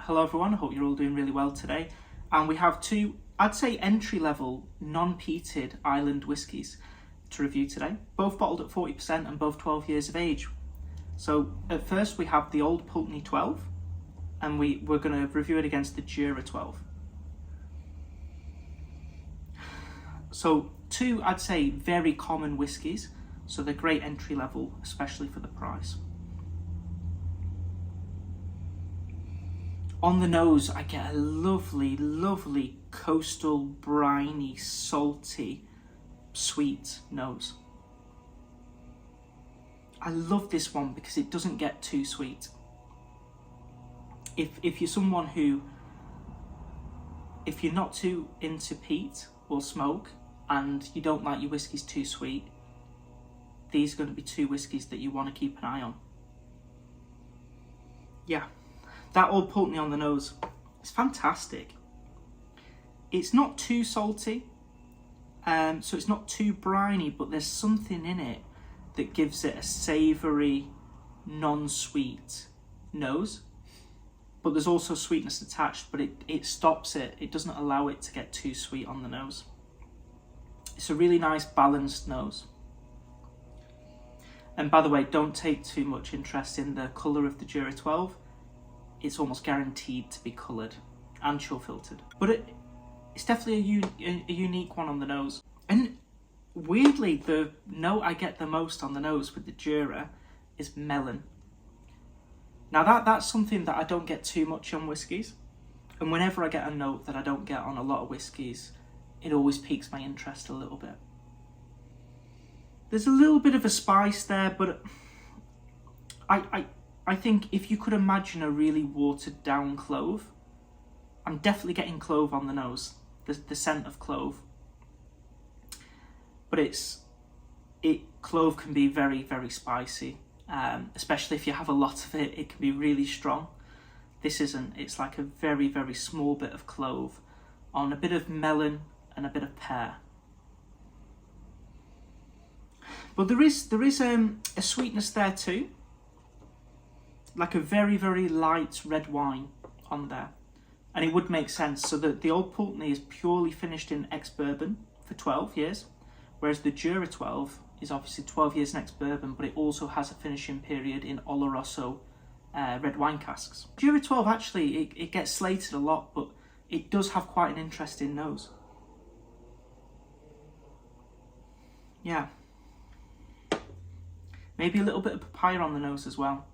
Hello everyone, I hope you're all doing really well today. And we have two, I'd say entry-level, non-peated island whiskies to review today. Both bottled at 40% and both 12 years of age. So at first we have the old Pulteney 12, and we're going to review it against the Jura 12. So two, I'd say, very common whiskies. So they're great entry-level, especially for the price. On the nose, I get a lovely, lovely coastal, briny, salty, sweet nose. I love this one because it doesn't get too sweet. If you're someone who, if you're not too into peat or smoke and you don't like your whiskies too sweet, these are going to be two whiskies that you want to keep an eye on. Yeah. That old Pulteney on the nose, it's fantastic. It's not too salty, so it's not too briny, but there's something in it that gives it a savoury, non-sweet nose. But there's also sweetness attached, but it stops it. It doesn't allow it to get too sweet on the nose. It's a really nice balanced nose. And by the way, don't take too much interest in the colour of the Jura 12. It's almost guaranteed to be coloured and chill filtered. But it's definitely a unique one on the nose. And weirdly, the note I get the most on the nose with the Jura is melon. Now that's something that I don't get too much on whiskies. And whenever I get a note that I don't get on a lot of whiskies, it always piques my interest a little bit. There's a little bit of a spice there, but I think if you could imagine a really watered down clove, I'm definitely getting clove on the nose, the scent of clove. But clove can be very, very spicy, especially if you have a lot of it, it can be really strong. This isn't, it's like a very, very small bit of clove on a bit of melon and a bit of pear. But there is a sweetness there too. Like a very, very light red wine on there. And it would make sense. So the old Pulteney is purely finished in ex-bourbon for 12 years, whereas the Jura 12 is obviously 12 years in ex-bourbon, but it also has a finishing period in Oloroso red wine casks. Jura 12 actually, it gets slated a lot, but it does have quite an interesting nose. Yeah. Maybe a little bit of papaya on the nose as well.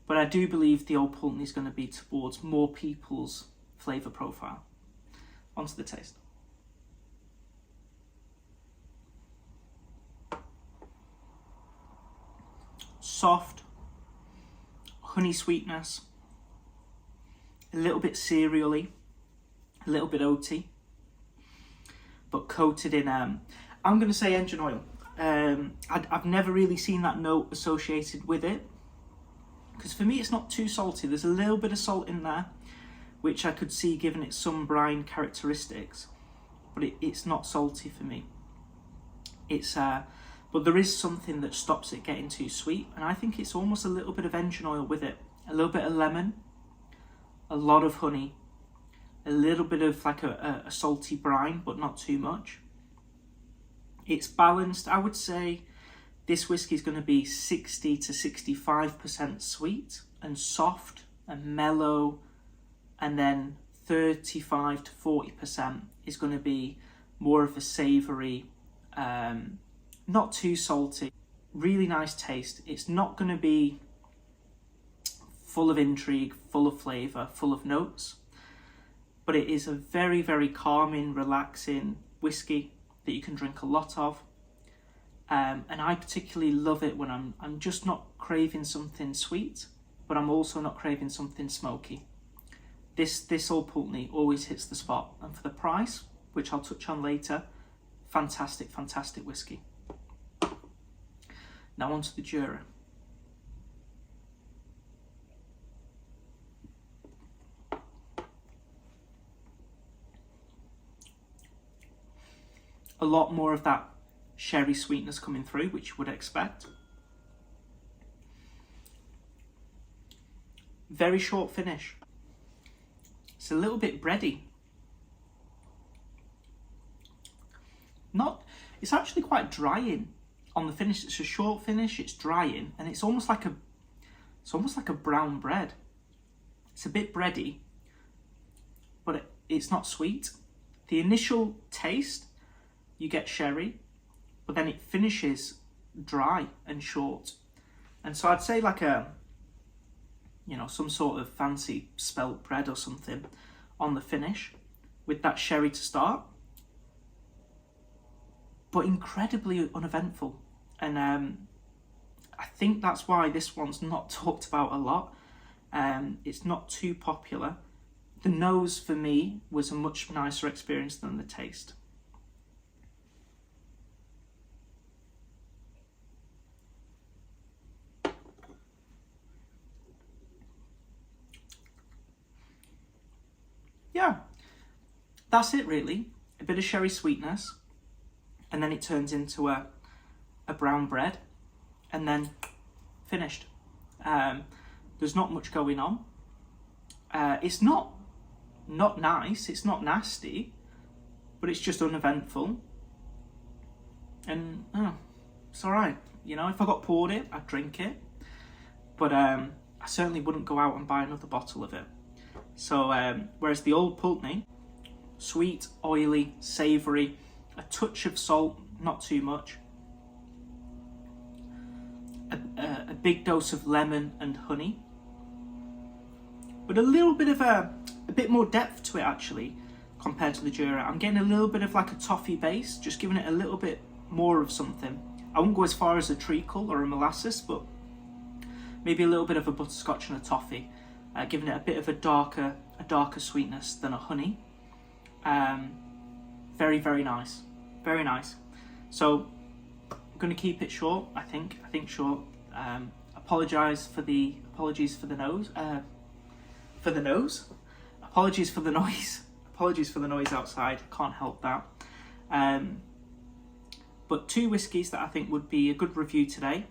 But I do believe the old Pulteney is going to be towards more people's flavour profile. Onto the taste. Soft, honey sweetness, a little bit cereally, a little bit oaty, but coated in, I'm going to say engine oil. I've never really seen that note associated with it. Because for me, it's not too salty. There's a little bit of salt in there, which I could see giving it some brine characteristics, but it's not salty for me. But there is something that stops it getting too sweet, and I think it's almost a little bit of engine oil with it. A little bit of lemon, a lot of honey, a little bit of like a salty brine, but not too much. It's balanced. I would say this whiskey is going to be 60 to 65% sweet and soft and mellow, and then 35 to 40% is going to be more of a savoury, not too salty, really nice taste. It's not going to be full of intrigue, full of flavour, full of notes, but it is a very, very calming, relaxing whiskey that you can drink a lot of. And I particularly love it when I'm just not craving something sweet, but I'm also not craving something smoky. This old Pulteney always hits the spot, and for the price, which I'll touch on later, fantastic, fantastic whiskey. Now onto the Jura. A lot more of that sherry sweetness coming through, which you would expect. Very short finish. It's a little bit bready. It's actually quite drying on the finish. It's a short finish, it's drying, and it's almost like a brown bread. It's a bit bready, but it's not sweet. The initial taste, you get sherry, but then it finishes dry and short. And so I'd say like some sort of fancy spelt bread or something on the finish with that sherry to start, but incredibly uneventful. And I think that's why this one's not talked about a lot. It's not too popular. The nose for me was a much nicer experience than the taste. Yeah, that's it really. A bit of sherry sweetness, and then it turns into a brown bread, and then finished. There's not much going on. It's not nice, it's not nasty, but it's just uneventful. And it's alright. You know, if I got poured it, I'd drink it. But I certainly wouldn't go out and buy another bottle of it. So whereas the old Pulteney, sweet, oily, savoury, a touch of salt, not too much, a big dose of lemon and honey, but a little bit of a bit more depth to it actually compared to the Jura. I'm getting a little bit of like a toffee base, just giving it a little bit more of something. I won't go as far as a treacle or a molasses, but maybe a little bit of a butterscotch and a toffee, giving it a bit of a darker sweetness than a honey. Very, very nice, very nice. So I'm going to keep it short. I think short. Apologies for the nose. Apologies for the noise. Apologies for the noise outside. Can't help that. But two whiskies that I think would be a good review today.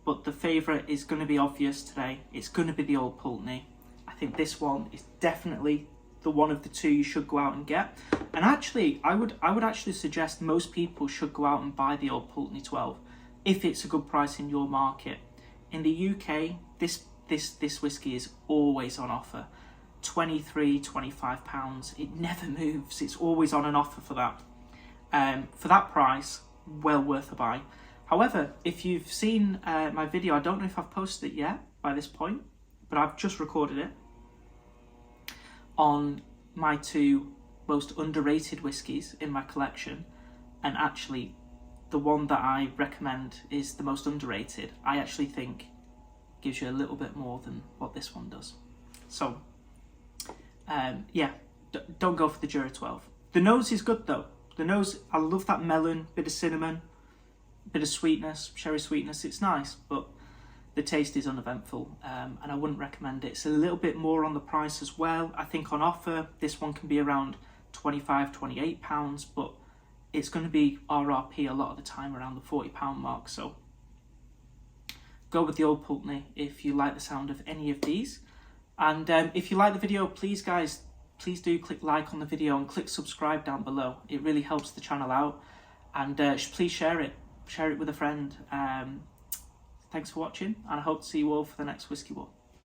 But the favourite is going to be obvious today. It's going to be the old Pulteney. I think this one is definitely the one of the two you should go out and get. And actually, I would actually suggest most people should go out and buy the old Pulteney 12 if it's a good price in your market. In the UK, this whiskey is always on offer. £23-25. It never moves. It's always on an offer for that. For that price, well worth a buy. However, if you've seen my video, I don't know if I've posted it yet by this point, but I've just recorded it on my two most underrated whiskies in my collection, and actually the one that I recommend is the most underrated. I actually think gives you a little bit more than what this one does. So yeah, don't go for the Jura 12. The nose is good though. The nose, I love that melon, bit of cinnamon, bit of sweetness, sherry sweetness. It's nice, but the taste is uneventful, and I wouldn't recommend it. It's a little bit more on the price as well. I think on offer, this one can be around £25-28, but it's going to be RRP a lot of the time around the £40 mark. So go with the old Pulteney if you like the sound of any of these. And if you like the video, please guys, please do click like on the video and click subscribe down below. It really helps the channel out. And please share it with a friend. Thanks for watching, and I hope to see you all for the next Whiskey War.